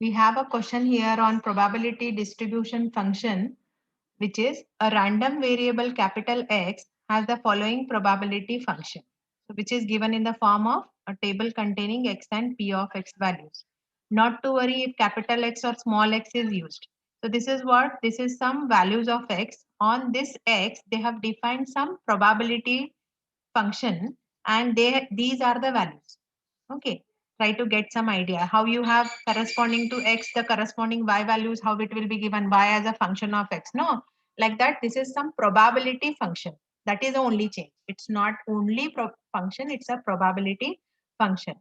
we have a question here on probability distribution function, which is a random variable capital X has the following probability function, so which is given in the form of a table containing X and P of X values. Not to worry if capital X or small x is used. So this is what, this is some values of X. On this X, they have defined some probability function, and these are the values. Okay, try to get some idea how you have corresponding to X, the corresponding Y values, how it will be given Y as a function of X. No, like that, this is some probability function. That is the only change. It's not only function, it's a probability function.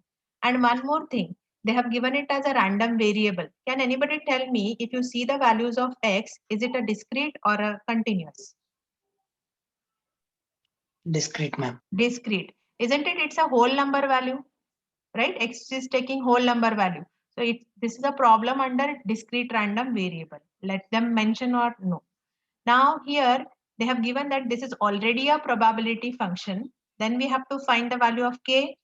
And one more thing, they have given it as a random variable. Can anybody tell me, if you see the values of X, is it a discrete or a continuous? Discrete, ma'am. Discrete. Isn't it? It's a whole number value, right? X is taking whole number value. So this is a problem under discrete random variable. Let them mention or no. Now here they have given that this is already a probability function. Then we have to find the value of K,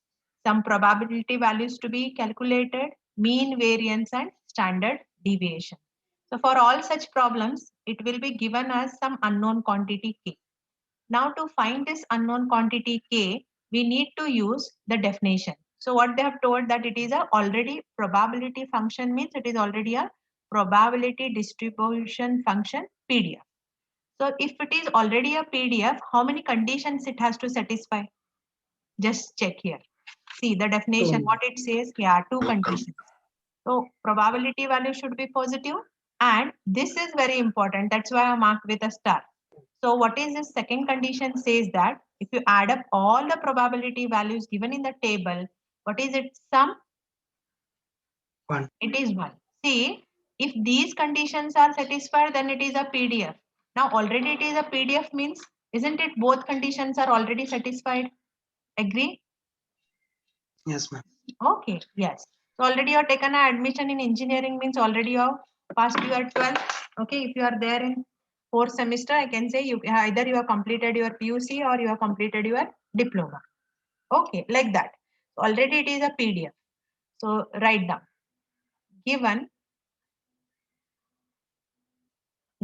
some probability values to be calculated, mean, variance and standard deviation. So for all such problems, it will be given as some unknown quantity K. Now to find this unknown quantity K, we need to use the definition. So what they have told that it is a already probability function, means it is already a probability distribution function PDF. So if it is already a PDF, how many conditions it has to satisfy? Just check here. See the definition, what it says. Yeah, two conditions. So probability value should be positive, and this is very important. That's why I marked with a star. So what is this second condition says that if you add up all the probability values given in the table, what is it? Sum? 1. It is 1. See, if these conditions are satisfied, then it is a PDF. Now already it is a PDF means, isn't it both conditions are already satisfied? Agree? Yes, ma'am. Okay, yes. So already you have taken an admission in engineering, means already you have passed your 12th. Okay, if you are there in fourth semester, I can say you either you have completed your PUC or you have completed your diploma. Okay, like that. So already it is a PDF. So write down.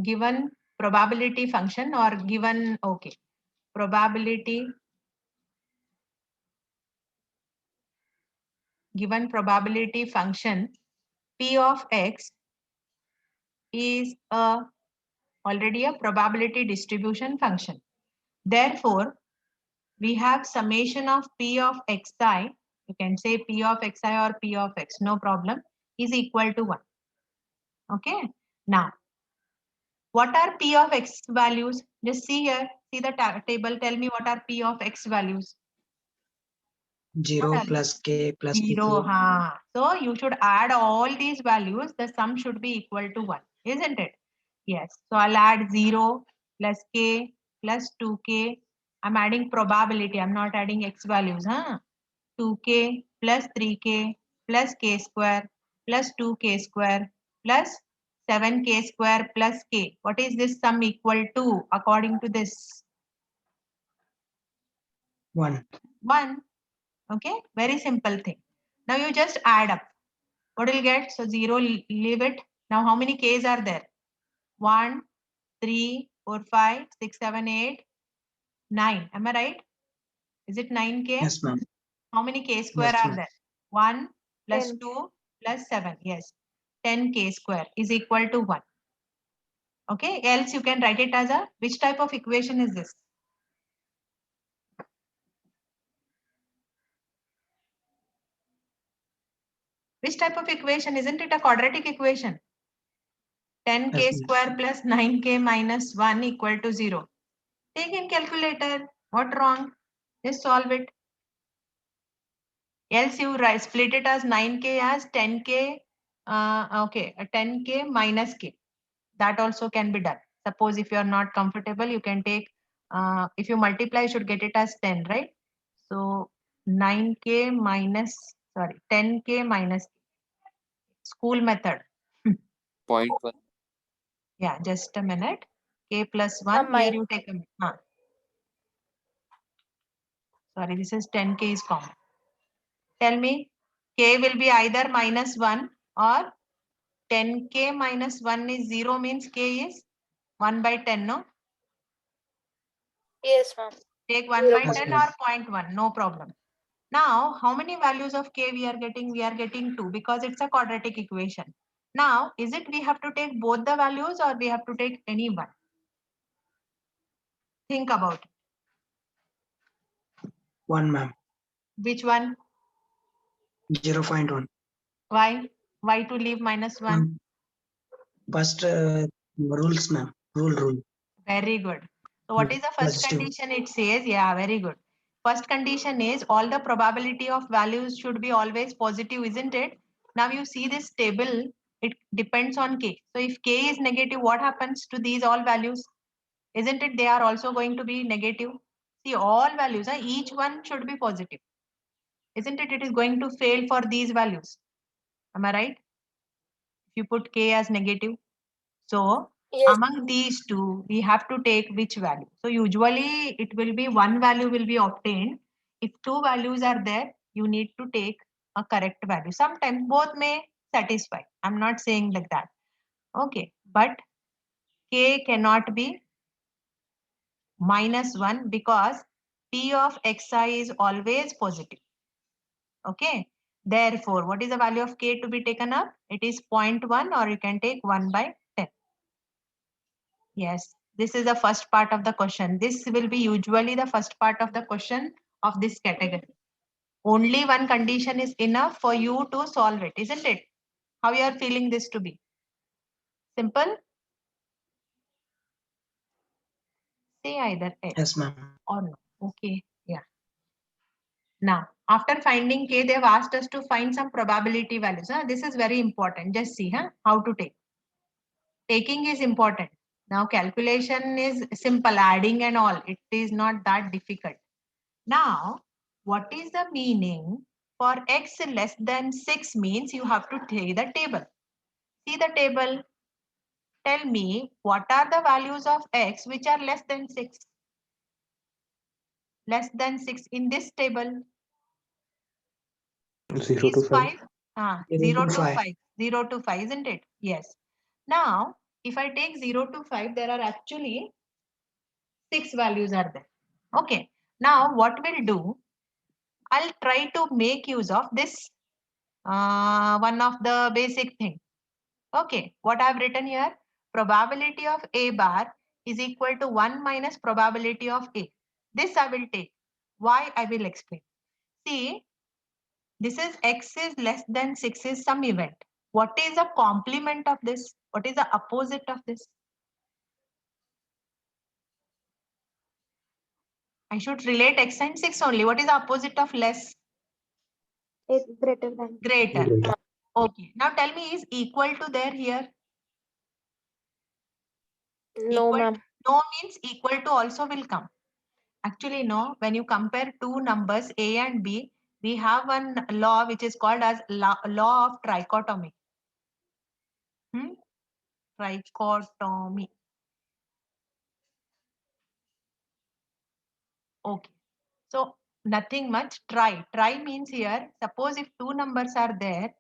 Given probability function or given, okay, probability, given probability function P of X is already a probability distribution function. Therefore, we have summation of P of xi, you can say P of xi or P of x, no problem, is equal to 1. Okay. Now, what are P of x values? Just see here, see the table, tell me what are P of x values. 0 plus K plus 0. P2. So you should add all these values, the sum should be equal to 1, isn't it? Yes. So I'll add 0 plus K plus 2K. I'm adding probability, I'm not adding x values. 2K plus 3K plus K square plus 2K square plus 7K square plus K. What is this sum equal to according to this? 1. 1. Okay, very simple thing. Now you just add up. What will you get? So 0, leave it. Now how many K's are there? 1, 3, 4, 5, 6, 7, 8, 9. Am I right? Is it 9K? Yes, ma'am. How many K square Yes, are ma'am. there? 1 plus 10. 2 plus 7. Yes. 10K square is equal to 1. Okay. Else you can write it as a, which type of equation is this? Which type of equation? Isn't it a quadratic equation? 10K Yes, square plus 9K minus 1 equal to 0. Take in calculator. What wrong? Just solve it. Else you split it as 9K as 10K. Okay, 10K minus K. That also can be done. Suppose if you are not comfortable, you can take, if you multiply, you should get it as 10, right? So 9K minus, sorry, 10K minus school method. 0.1. Yeah, just a minute. K plus 1, here you take a, sorry, this is 10K is common. Tell me, K will be either minus 1 or 10k minus 1 is 0 means k is 1 by 10, no? Yes, ma'am. Take 1 Zero by Yes, 10 ma'am. or 0.1, no problem. Now, how many values of k we are getting? We are getting 2 because it's a quadratic equation. Now, is it we have to take both the values or we have to take any one? Think about it. 1, ma'am. Which one? 0.1. Why? Why to leave minus 1? First rules, ma'am. Rule. Very good. So what is the first Plus 2. condition? It says, yeah, very good. First condition is all the probability of values should be always positive, isn't it? Now you see this table, it depends on k. So if k is negative, what happens to these all values? Isn't it they are also going to be negative? See, all values, each one should be positive. Isn't it? It is going to fail for these values. Am I right? If you put k as negative. So Yes. among these two, we have to take which value. So usually it will be one value will be obtained. If two values are there, you need to take a correct value. Sometimes both may satisfy. I'm not saying like that. Okay, but k cannot be minus 1 because p of xi is always positive. Okay. Therefore, what is the value of k to be taken up? It is 0.1 or you can take 1 by 10. Yes, this is the first part of the question. This will be usually the first part of the question of this category. Only one condition is enough for you to solve it, isn't it? How you are feeling this to be? Simple? Say either yes Yes, ma'am. or no. Okay, yeah. Now, after finding k, they have asked us to find some probability values. This is very important. Just see how to take. Taking is important. Now, calculation is simple, adding and all. It is not that difficult. Now, what is the meaning for x less than 6 means you have to take the table. See the table. Tell me what are the values of x which are less than 6? Less than 6 in this table 0 to is 5. 5. 0 0 to to 5. 5. 0 to 5, isn't it? Yes. Now, if I take 0 to 5, there are actually 6 values are there. Okay. Now, what we'll do, I'll try to make use of this one of the basic thing. Okay, what I've written here, probability of A bar is equal to 1 minus probability of A. This I will take. Why I will explain. See, this is x is less than 6 is some event. What is the complement of this? What is the opposite of this? I should relate x and 6 only. What is the opposite of less? It's greater than. Greater. Greater. Okay, now tell me, is equal to there here? No, Equal, ma'am. no means equal to also will come. Actually, no, when you compare two numbers A and B, we have one law which is called as law of trichotomy. Trichotomy. Okay. So nothing much. Try. Try means here, suppose if two numbers are there,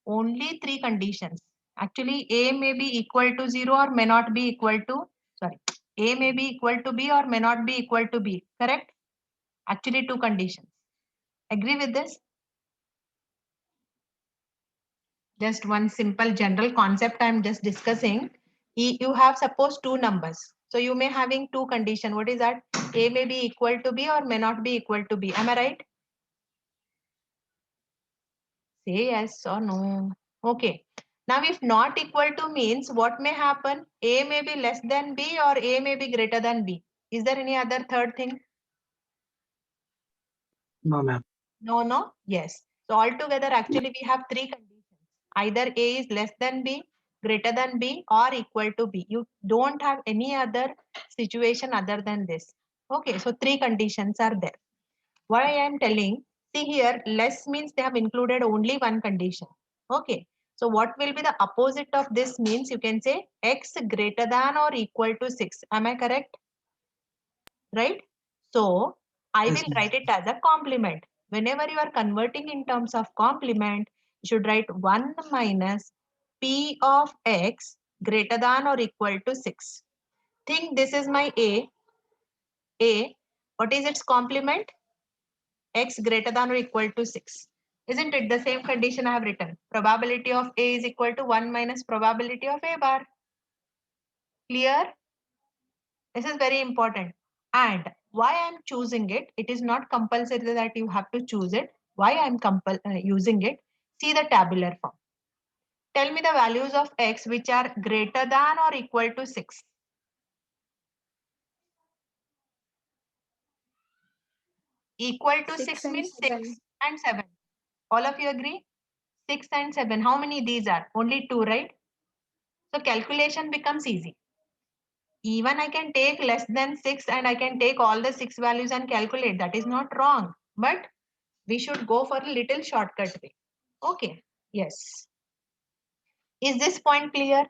only three conditions. Actually, A may be equal to 0 or may not be equal to, sorry, A may be equal to B or may not be equal to B. Correct? Actually, two conditions. Agree with this? Just one simple general concept I'm just discussing. You have suppose two numbers. So you may having two condition. What is that? A may be equal to B or may not be equal to B. Am I right? Say yes or no. Okay. Now if not equal to means what may happen? A may be less than B or A may be greater than B. Is there any other third thing? No, ma'am. No. Yes. So altogether actually we have three conditions. Either A is less than B, greater than B or equal to B. You don't have any other situation other than this. Okay, so three conditions are there. Why I am telling, see here less means they have included only one condition. Okay, so what will be the opposite of this means you can say x greater than or equal to 6. Am I correct? Right? So I Yes, will ma'am. write it as a complement. Whenever you are converting in terms of complement, you should write 1 minus P of X greater than or equal to 6. Think this is my A. What is its complement? X greater than or equal to 6. Isn't it the same condition I have written? Probability of A is equal to 1 minus probability of A bar. Clear? This is very important. And why I'm choosing it, it is not compulsory that you have to choose it. Why I'm using it? See the tabular form. Tell me the values of X which are greater than or equal to 6. Equal to 6 6 and means 7. 6 and 7. All of you agree? 6 and 7. How many these are? Only 2, right? So calculation becomes easy. Even I can take less than 6 and I can take all the 6 values and calculate. That is not wrong. But we should go for a little shortcut way. Okay. Yes. Is this point clear?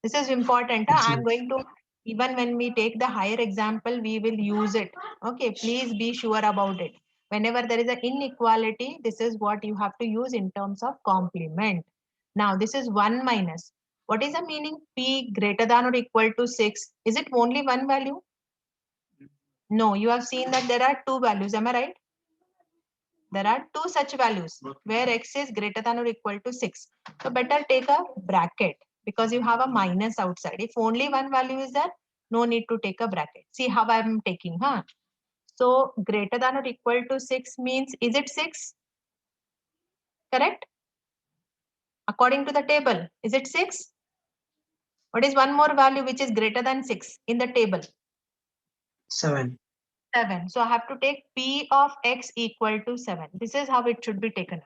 This is important. Yes, I'm ma'am. going to, even when we take the higher example, we will use it. Okay. Please be sure about it. Whenever there is an inequality, this is what you have to use in terms of complement. Now, this is 1 minus. What is the meaning? P greater than or equal to 6. Is it only one value? No, you have seen that there are two values. Am I right? There are two such values where X is greater than or equal to 6. So better take a bracket because you have a minus outside. If only one value is there, no need to take a bracket. See how I'm taking, huh? So greater than or equal to 6 means, is it 6? Correct? According to the table, is it 6? What is one more value which is greater than 6 in the table? 7. 7. So I have to take P of X equal to 7. This is how it should be taken.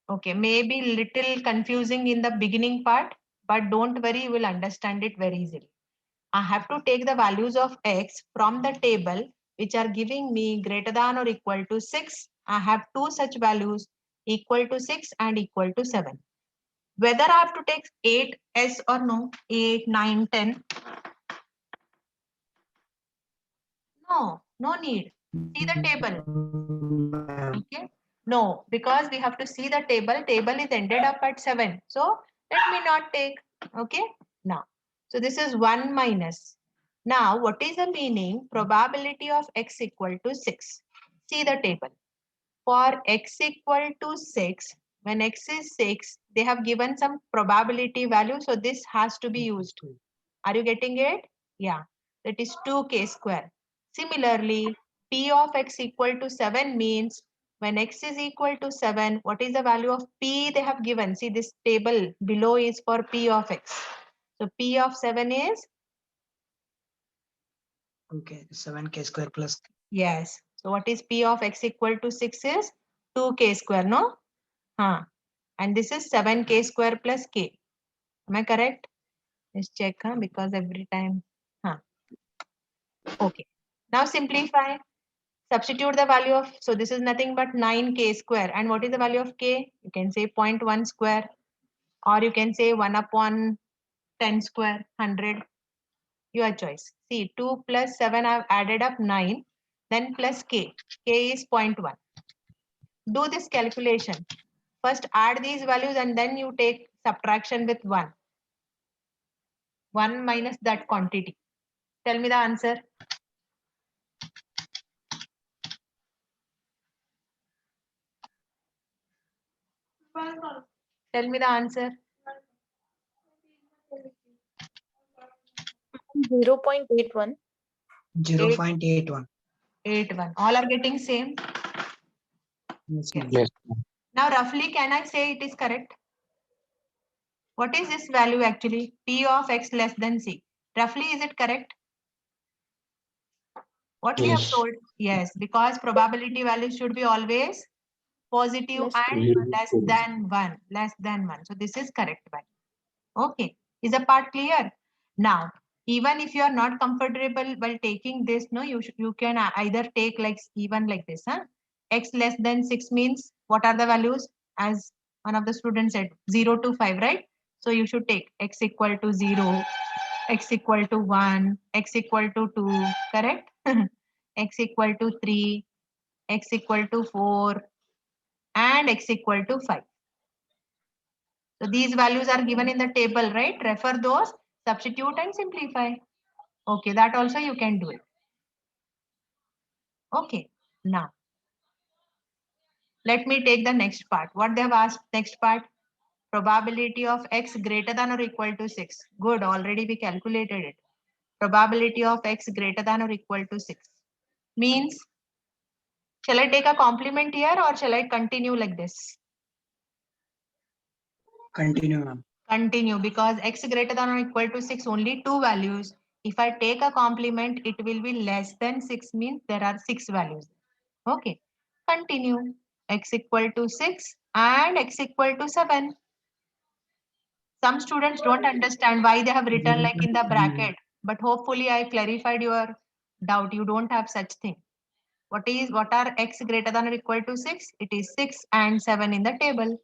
Okay, maybe little confusing in the beginning part, but don't worry, you will understand it very easily. I have to take the values of X from the table, which are giving me greater than or equal to 6. I have two such values, equal to 6 and equal to 7. Whether I have to take 8 S or no, 8, 9, 10. No, no need. See the table. Ma'am. Okay. No, because we have to see the table. Table is ended up at 7. So let me not take. Okay. Now, so this is 1 minus. Now, what is the meaning? Probability of X equal to 6. See the table. For X equal to 6, when X is 6, they have given some probability value. So this has to be used. Are you getting it? Yeah. That is 2k square. Similarly, P of X equal to 7 means when X is equal to 7, what is the value of P they have given? See, this table below is for P of X. So P of 7 is? Okay, 7k square plus. Yes. So what is P of X equal to 6 is 2k square, no? And this is 7k square plus k. Am I correct? Let's check, because every time. Okay. Now simplify. Substitute the value of, so this is nothing but 9k square. And what is the value of k? You can say 0.1 square, or you can say 1 upon 10 square, 100. Your choice. See, 2 plus 7, I've added up 9, then plus k. K is 0.1. Do this calculation. First add these values and then you take subtraction with 1. 1 minus that quantity. Tell me the answer. Tell me the answer. 0.81. 0.81. 81. All are getting same. Yes, Yes. ma'am. Yes. Now roughly can I say it is correct? What is this value actually? P of X less than C. Roughly is it correct? What we have Yes. told? Yes, because probability value should be always positive Less and than less one. than 1. Less than 1. So this is correct value. Okay. Is the part clear? Now, even if you are not comfortable while taking this, no, you can either take like even like this, X less than 6 means what are the values? As one of the students said, 0 to 5, right? So you should take X equal to 0, X equal to 1, X equal to 2, correct? X equal to 3, X equal to 4, and X equal to 5. So these values are given in the table, right? Refer those, substitute and simplify. Okay, that also you can do it. Okay, now let me take the next part. What they have asked next part? Probability of x greater than or equal to 6. Good, already we calculated it. Probability of x greater than or equal to 6 means, shall I take a complement here or shall I continue like this? Continue, ma'am. Continue, because x greater than or equal to 6, only two values. If I take a complement, it will be less than 6, means there are 6 values. Okay, continue. X equal to 6 and x equal to 7. Some students don't understand why they have written like in the bracket, but hopefully I clarified your doubt. You don't have such thing. What are x greater than or equal to 6? It is 6 and 7 in the table.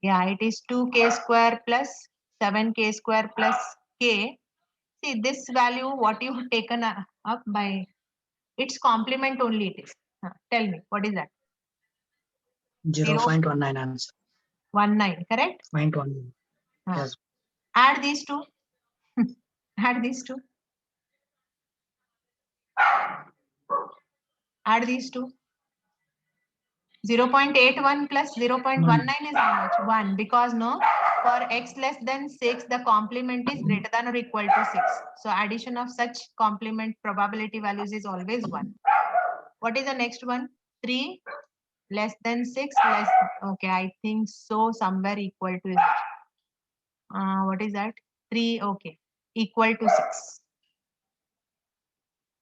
Yeah, it is 2k square plus 7k square plus k. See this value, what you have taken up by its complement only it is. Tell me, what is that? 0.19 answer. 19, correct? 0.19. Ah. Yes. Add these two. Add these two. Add these two. 0.81 plus 0.19 is how much? 1. Because no, for x less than 6, the complement is greater than or equal to 6. So addition of such complement probability values is always 1. What is the next one? 3 less than 6 less. Okay, I think so. Somewhere equal to is what is that? 3. Okay, equal to 6.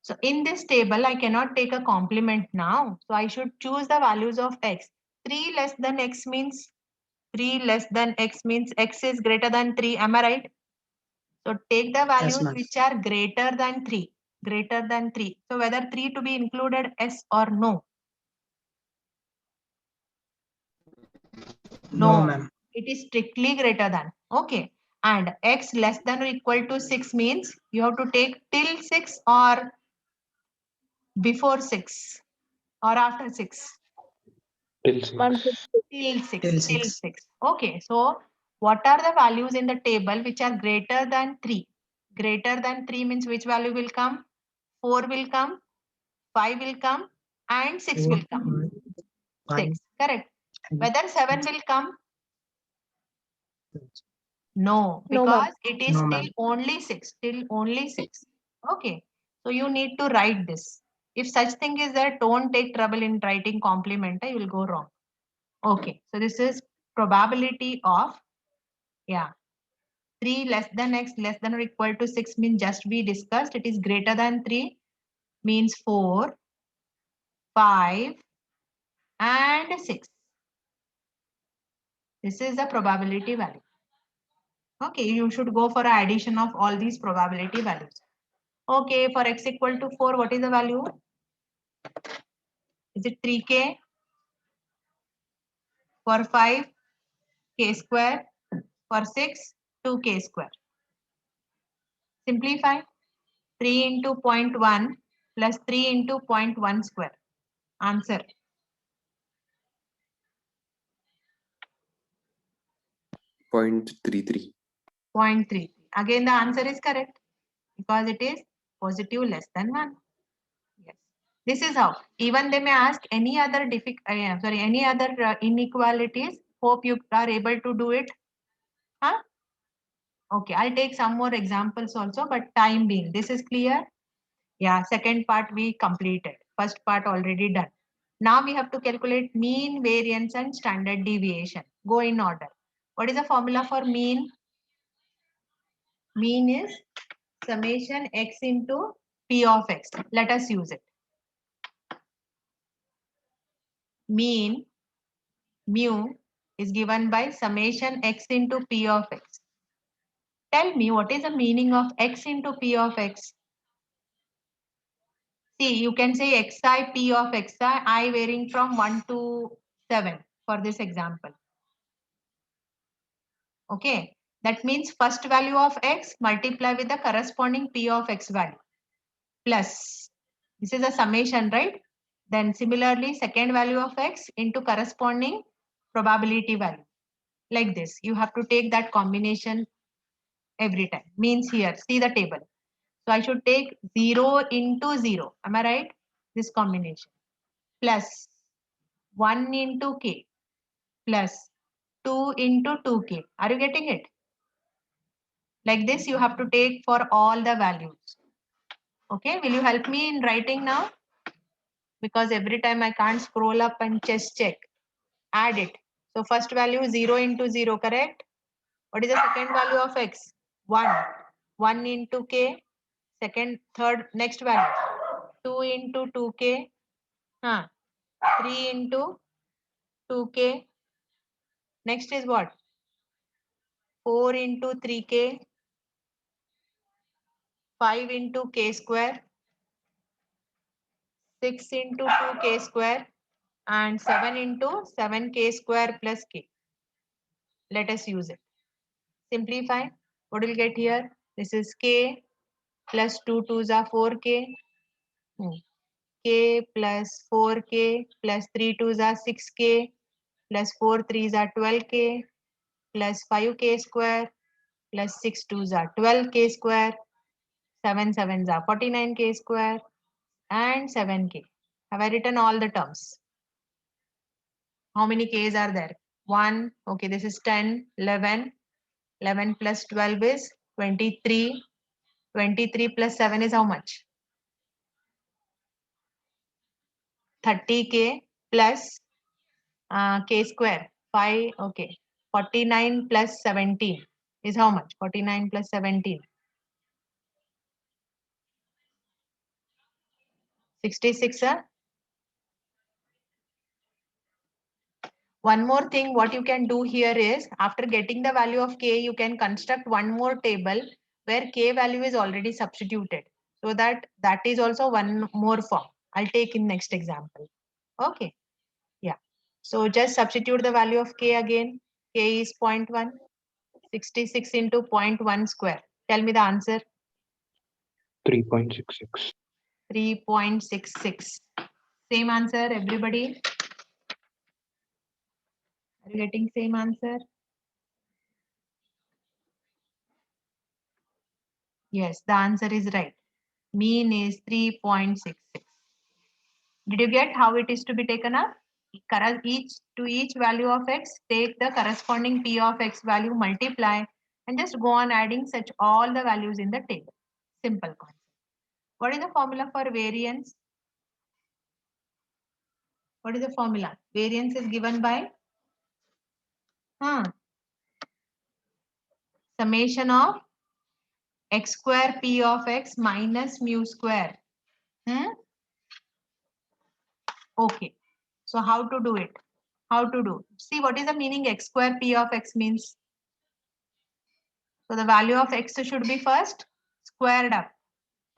So in this table, I cannot take a complement now. So I should choose the values of x. 3 less than x means 3 less than x means x is greater than 3. Am I right? So take the values ma'am. which are greater than 3. Greater than 3. So whether 3 to be included, yes or no? No, ma'am. It is strictly greater than. Okay. And x less than or equal to 6 means you have to take till 6 or before 6 or after 6. Till 6. Till 6. Till Till 6. 6. Okay. So what are the values in the table which are greater than 3? Greater than 3 means which value will come? 4 will come, 5 will come, and 6 will come. 6. Correct. Whether 7 will come? No, No, ma'am. because it is No, still ma'am. only 6. Still only 6. Okay. So you need to write this. If such thing is there, don't take trouble in writing complement. You will go wrong. Okay. So this is probability of, yeah, 3 less than x less than or equal to 6 means just we discussed. It is greater than 3 means 4, 5, and 6. This is the probability value. Okay, you should go for an addition of all these probability values. Okay, for x equal to 4, what is the value? Is it 3k? For 5, k square. For 6, 2k square. Simplify. 3 into 0.1 plus 3 into 0.1 square. Answer. Point 33. 0.3. Again, the answer is correct because it is positive less than 1. Yes. This is how. Even they may ask any other any other inequalities. Hope you are able to do it. Huh? Okay, I'll take some more examples also, but time being, this is clear. Yeah, second part we completed. First part already done. Now we have to calculate mean, variance, and standard deviation. Go in order. What is the formula for mean? Mean is summation x into p of x. Let us use it. Mean, mu, is given by summation x into p of x. Tell me what is the meaning of x into p of x? See, you can say xi p of xi, I varying from 1 to 7 for this example. Okay, that means first value of x multiply with the corresponding p of x value plus, this is a summation, right? Then similarly, second value of x into corresponding probability value. like this. You have to take that combination every time. Means here, see the table. So I should take 0 into 0. Am I right? This combination. Plus 1 into k plus 2 into 2k. Are you getting it? Like this, you have to take for all the values. Okay, will you help me in writing now? Because every time I can't scroll up and just check. Add it. So first value 0 into 0, correct? What is the second value of x? 1. 1 into k. Third, next value. 2 into 2k. 3 into 2k. Next is what? 4 into 3k. 5 into k square. 6 into 2k square. And 7 into 7k square plus k. Let us use it. Simplify. What will get here? This is k plus 2 2s are 4k. K plus 4k plus 3 2s are 6k plus 4 3s are 12k plus 5k square plus 6 2s are 12k square. 7 7s are 49k square and 7k. Have I written all the terms? How many k's are there? 1. Okay, this is 10, 11. 11 plus 12 is 23. 23 plus 7 is how much? 30k plus k square. 5. Okay. 49 plus 17 is how much? 49 plus 17. 66, sir. One more thing, what you can do here is, after getting the value of k, you can construct one more table where k value is already substituted. So that is also one more form. I'll take in next example. Okay. Yeah. So just substitute the value of k again. K is 0.1. 66 into 0.1 square. Tell me the answer. 3.66. 3.66. Same answer, everybody. Are you getting same answer? Yes, the answer is right. Mean is 3.66. Did you get how it is to be taken up? Each value of x, take the corresponding p of x value, multiply, and just go on adding such all the values in the table. Simple concept. What is the formula for variance? What is the formula? Variance is given by summation of x square p of x minus mu square. Okay. So how to do it? How to do? See, what is the meaning x square p of x means? So the value of x should be first squared up,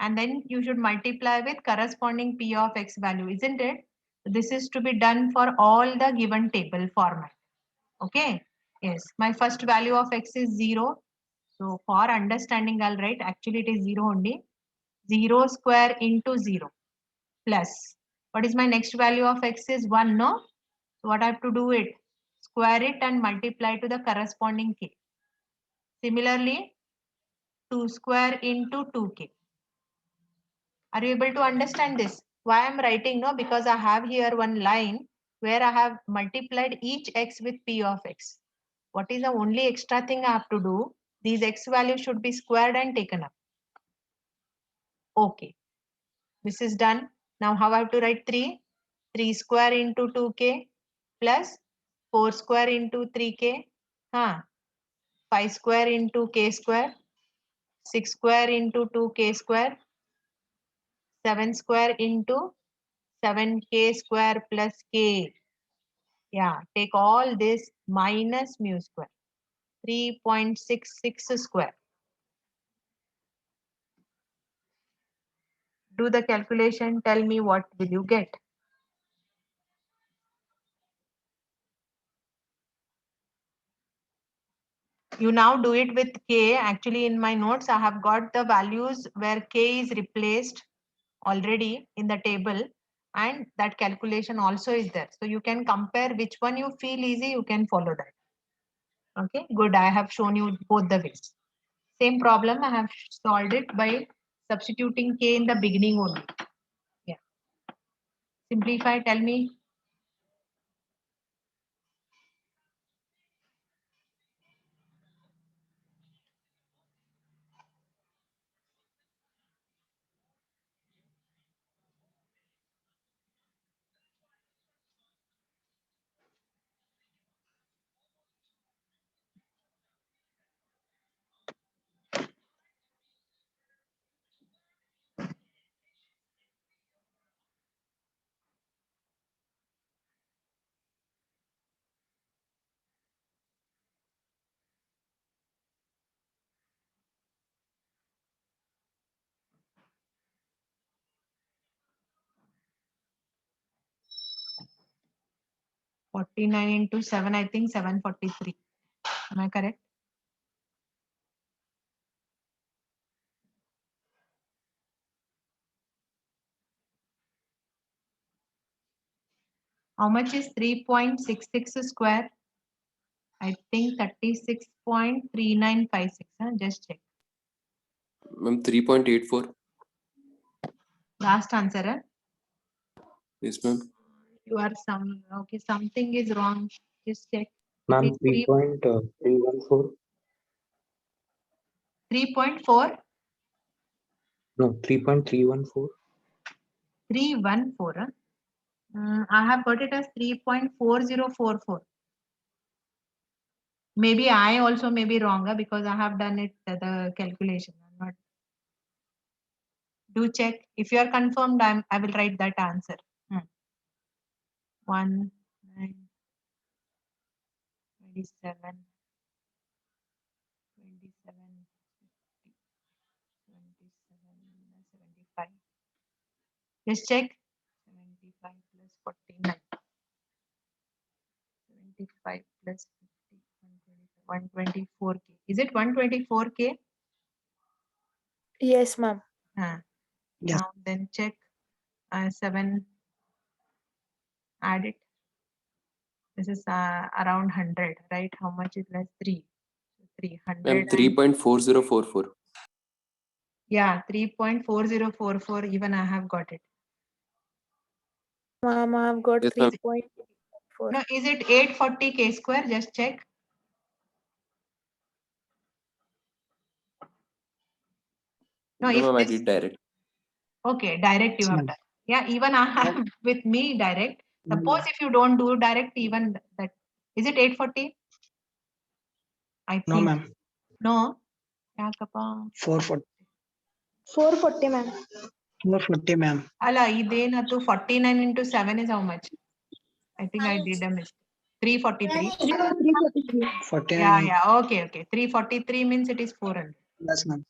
and then you should multiply with corresponding p of x value, isn't it? This is to be done for all the given table format. Okay. Yes. My first value of x is 0. So for understanding, I'll write actually it is 0 only. 0 square into 0 plus. What is my next value of x is 1, no? So what I have to do it? Square it and multiply to the corresponding k. Similarly, 2 square into 2k. Are you able to understand this? Why I'm writing? No, because I have here one line where I have multiplied each x with p of x. What is the only extra thing I have to do? These x values should be squared and taken up. Okay. This is done. Now how I have to write 3? 3 square into 2k plus 4 square into 3k. 5 square into k square. 6 square into 2k square. 7 square into 7k square plus k. Yeah, take all this minus mu square. 3.66 square. Do the calculation. Tell me what will you get. You now do it with k. Actually, in my notes, I have got the values where k is replaced already in the table, and that calculation also is there. So you can compare which one you feel easy, you can follow that. Okay, good. I have shown you both the ways. Same problem, I have solved it by substituting k in the beginning only. Yeah. Simplify, tell me. (49 into 7), I think 743. Am I correct? How much is 3.66 square? I think 36.3956. Just check. Ma'am, 3.84. Last answer. Huh? Yes, ma'am. You are okay. Something is wrong. Just check. Ma'am, It is 3.314. 3.4. No, 3.314. 314. I have got it as 3.4044. Maybe I also may be wrong because I have done it the calculation. I'm not. Do check. If you are confirmed, I will write that answer. 1, 9, 27, 27, 75. Just check. 75 plus 49. 75 plus 50. 124k. Is it 124k? Yes, ma'am. Yes. Now then check. 7. Add it. This is around 100, right? How much is less? 3. 300. Ma'am, 3.4044. Yeah, 3.4044. Even I have got it. Ma'am, I have got Yes, ma'am. 3.4. No, is it 840k square? Just check. No, No, if ma'am, I this did direct. okay, direct you have Ma'am. done. Yeah, even I have with me direct. Suppose if you don't do direct, even that is it 840? I think No, ma'am. no. क्या कपा 440. 440, ma'am. 440, ma'am. Ala, idena to 49 into 7 is how much? I think I did a mistake. 343. 343. 49. Yeah. Okay. 343 means it is 400. Yes, ma'am.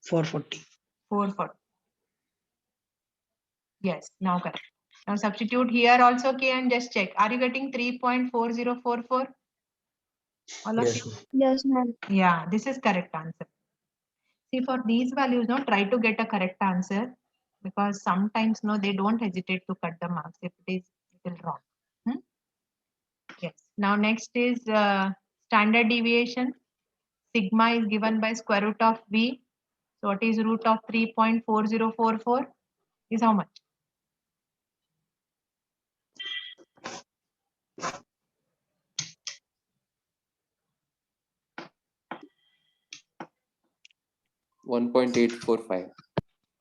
440. 440. Yes, now correct. Now substitute here also k and just check. Are you getting 3.4044? All of Yes, you? ma'am. Yes, ma'am. Yeah, this is correct answer. See, for these values, no, try to get a correct answer because sometimes no, they don't hesitate to cut the marks if it is little wrong. Yes. Now next is standard deviation. Sigma is given by square root of v. So what is root of 3.4044 is how much? $1.845.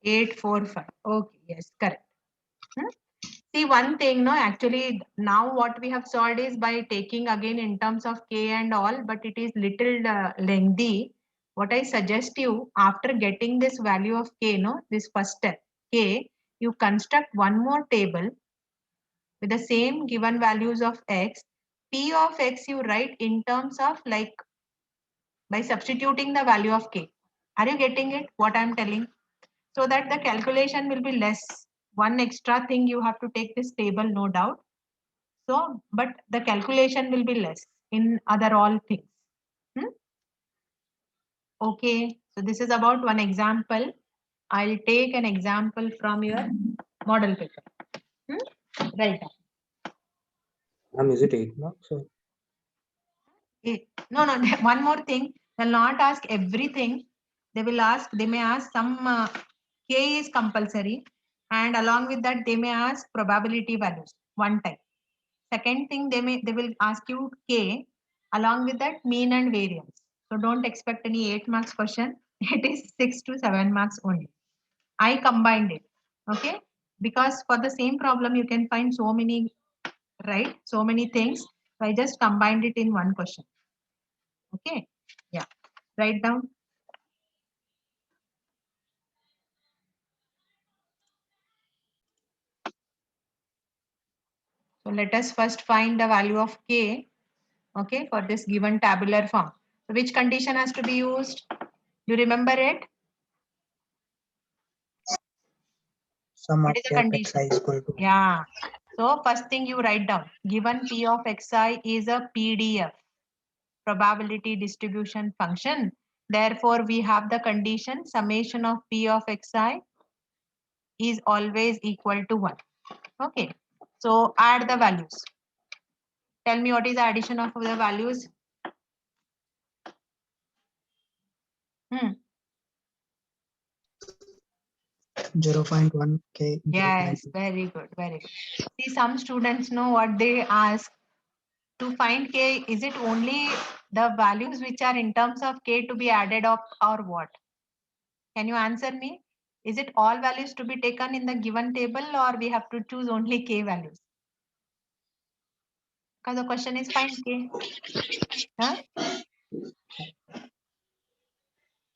845. Okay, yes, correct. See one thing, no, actually now what we have solved is by taking again in terms of k and all, but it is little lengthy. What I suggest you, after getting this value of k, no, this first step, k, you construct one more table with the same given values of x. P of x you write in terms of like by substituting the value of k. Are you getting it? What I'm telling? So that the calculation will be less. One extra thing you have to take this table, no doubt. So, but the calculation will be less in other all things. Okay, so this is about one example. I'll take an example from your model paper. Right. Ma'am, is it 8 marks? Or? No, no, one more thing. They'll not ask everything. They may ask some K is compulsory. And along with that, they may ask probability values one time. Second thing, they will ask you K. Along with that, mean and variance. So don't expect any 8 marks question. It is 6 to 7 marks only. I combined it. Okay. Because for the same problem, you can find so many, right? So many things. So I just combined it in one question. Okay. Yeah. Write down. So let us first find the value of K. Okay. For this given tabular form. So which condition has to be used? You remember it? Sum What of is the F condition? xi is equal to. Yeah. So first thing you write down, given P of xi is a PDF, probability distribution function. Therefore, we have the condition summation of P of xi is always equal to 1. Okay. So add the values. Tell me what is the addition of the values? 0.1 K. Yes, 0.2. very good, very good. See, some students know what they ask. To find K, is it only the values which are in terms of K to be added up or what? Can you answer me? Is it all values to be taken in the given table or we have to choose only K values? Because the question is find K. Huh?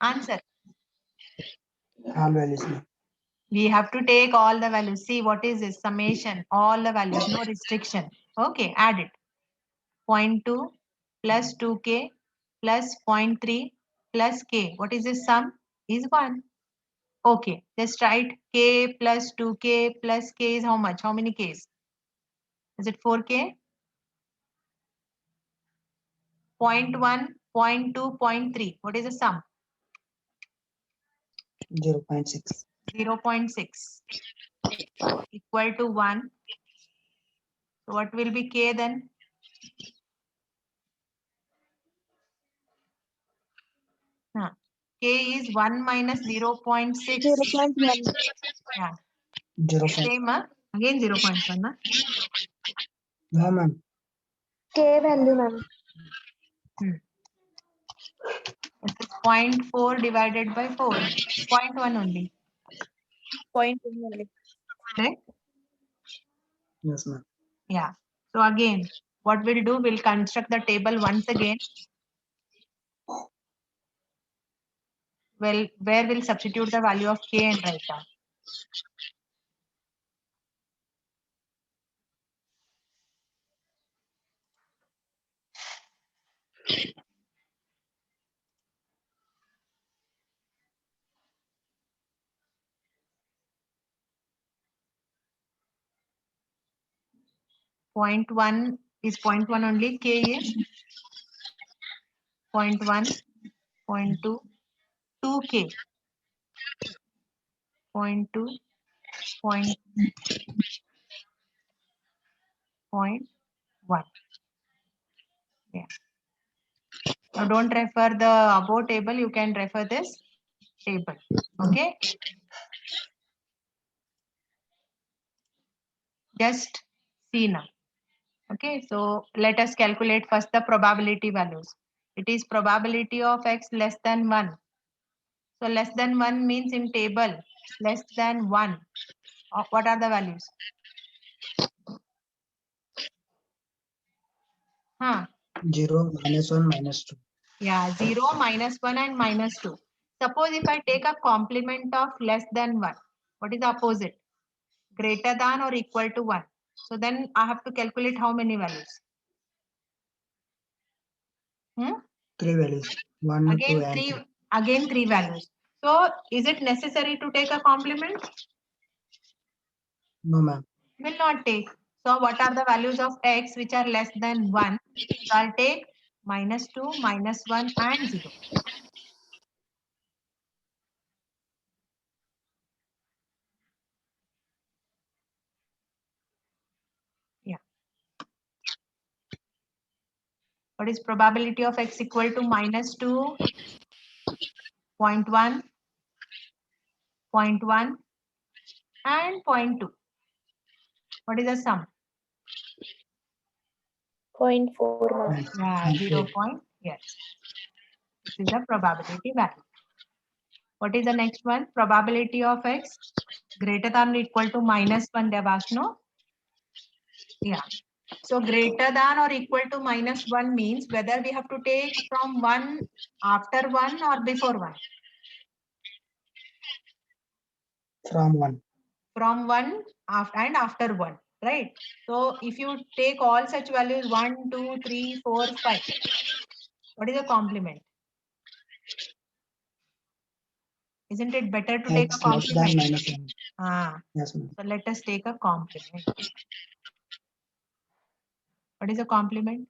Answer. All values. ma'am. We have to take all the values. See what is this summation, all the values, no restriction. Okay, add it. 0.2 plus 2K plus 0.3 plus K. What is this sum? Is 1. Okay, just write K plus 2K plus K is how much? How many Ks? Is it 4K? 0.1, 0.2, 0.3. What is the sum? 0.6. 0.6 equal to 1. So what will be K then? K is 1 minus 0.6. 0.1. Yeah, 0. same. Again 0.1. No, ma'am. K value, ma'am. It is 0.4 divided by 4. 0.1 only. 0.1 only. Right? Yes, ma'am. Yeah. So again, what we'll do, we'll construct the table once again. Well, where we'll substitute the value of K and write down. Point 1 is 0.1 only. K is 0.1, 0.2, 2K. 0.2, 0.1. Yeah. Now don't refer the above table. You can refer this table. Okay. Just see now. Okay. So let us calculate first the probability values. It is probability of X less than 1. So less than 1 means in table less than 1. What are the values? Huh. 0, -1, -2. Yeah, 0, -1 and -2. Suppose if I take a complement of less than 1, what is the opposite? Greater than or equal to 1. So then I have to calculate how many values? 3 values. 1, 2, Again and 3, 3. again 3 values. So is it necessary to take a complement? No, ma'am. Will not take. So what are the values of X which are less than 1? So I'll take -2, -1 and 0. Yeah. What is probability of x equal to -2, 0.1, 0.1, and 0.2? What is the sum? 0.4 ma'am. Yeah, 0 point. Yes. This is the probability value. What is the next one? Probability of x greater than or equal to -1, they have asked, no? Yeah. So greater than or equal to -1 means whether we have to take from 1 after 1 or before 1. From 1. From 1 and after 1, right? So if you take all such values 1, 2, 3, 4, 5, what is the complement? Isn't it better to take a X less than complement? -1. Ah, Yes, ma'am. so let us take a complement. What is a complement?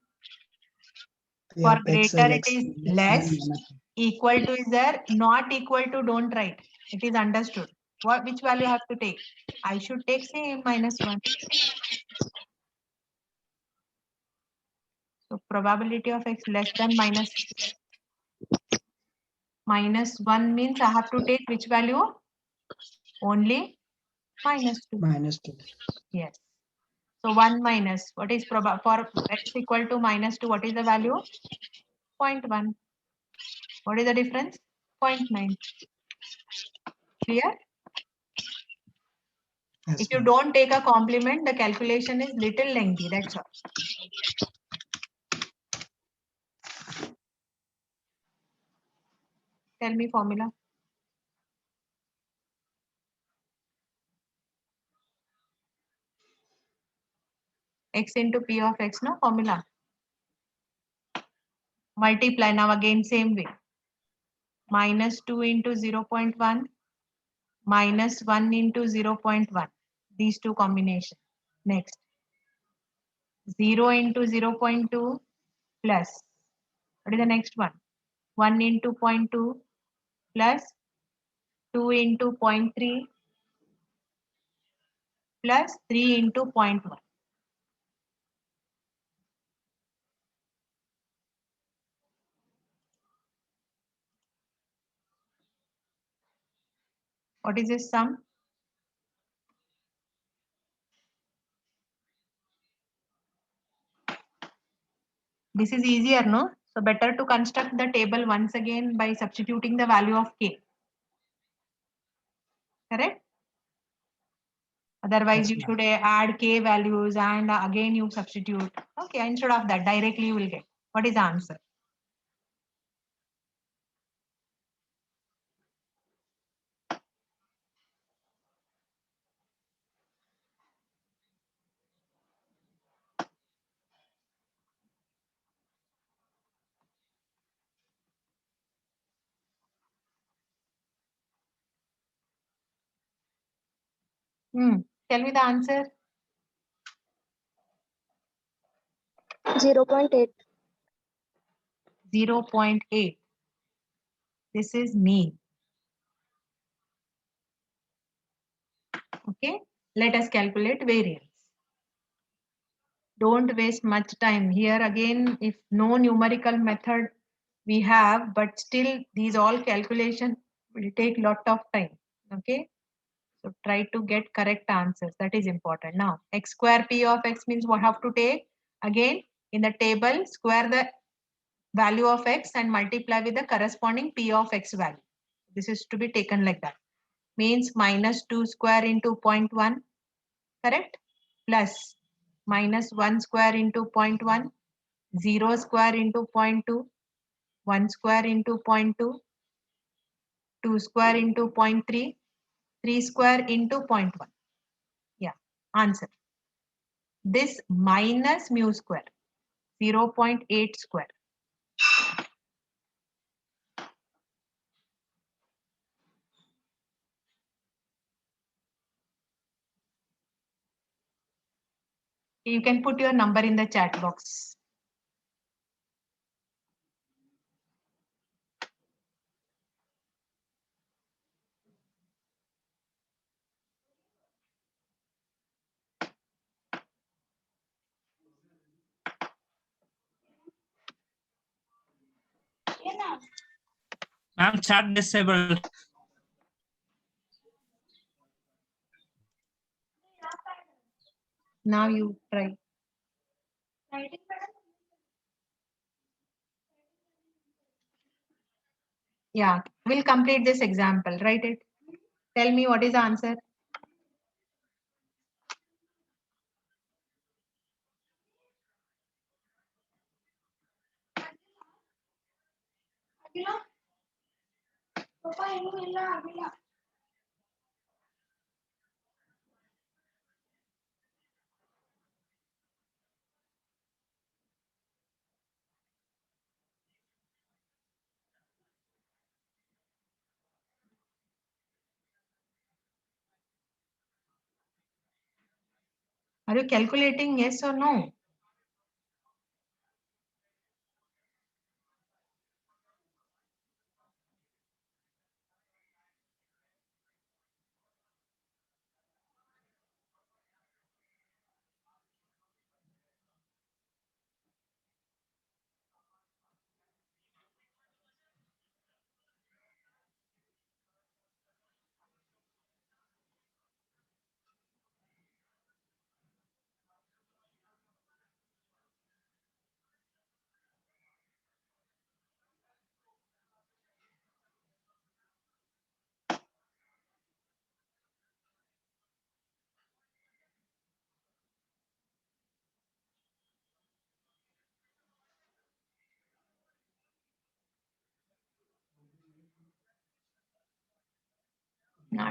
P For of X greater it X is less less, than -1. equal to is there, not equal to don't write. It is understood. Which value I have to take? I should take say -1. So probability of x less than -1 means I have to take which value? Only -2. -2. Yes. So 1 minus, what is for x equal to -2, what is the value? 0.1. What is the difference? 0.9. Clear? Yes, If you ma'am. don't take a complement, the calculation is little lengthy, that's all. Tell me formula. X into P of x, no formula. Multiply now again same way. -2 into 0.1 minus 1 into 0.1. These two combination. Next. 0 into 0.2 plus. What is the next one? 1 into 0.2 plus 2 into 0.3 plus 3 into 0.1. What is this sum? This is easier, no? So better to construct the table once again by substituting the value of k. Correct? Otherwise, Yes, you ma'am. should add k values and again you substitute. Okay, instead of that, directly you will get. What is the answer? Tell me the answer. 0.8. 0.8. This is mean. Okay, let us calculate variance. Don't waste much time here again. If no numerical method we have, but still these all calculation will take lot of time. Okay, so try to get correct answers. That is important. Now x square p of x means what have to take? Again in the table square the value of x and multiply with the corresponding p of x value. This is to be taken like that. Means -2 square into 0.1, correct? Plus -1 square into 0.1, 0 square into 0.2, 1 square into 0.2, 2 square into 0.3, 3 square into 0.1. Yeah, answer. This minus mu square, 0.8 square. You can put your number in the chat box. Ma'am, chat disabled. Now you try. Yeah, we'll complete this example. Write it. Tell me what is the answer. Are you calculating yes or no?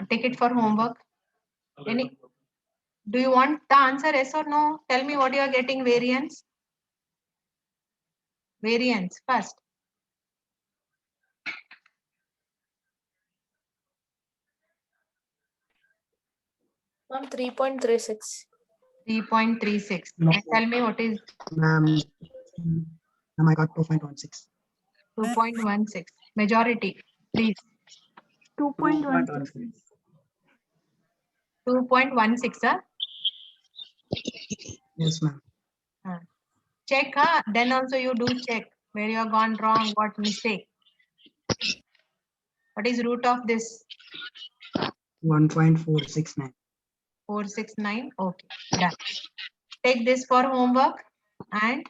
Take it for homework. Any? Do you want the answer yes or no? Tell me what you are getting variance. Variance first. Ma'am, 3.36. 3.36. No. And tell me what is Ma'am, I got 2.16. 2.16. Majority, please. 2.16. 2.16. Huh? Yes, ma'am. Check, huh? Then also you do check where you have gone wrong, what mistake. What is root of this? 1.469. 469. Okay, done. Take this for homework, and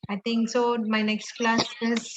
I think so. My next class is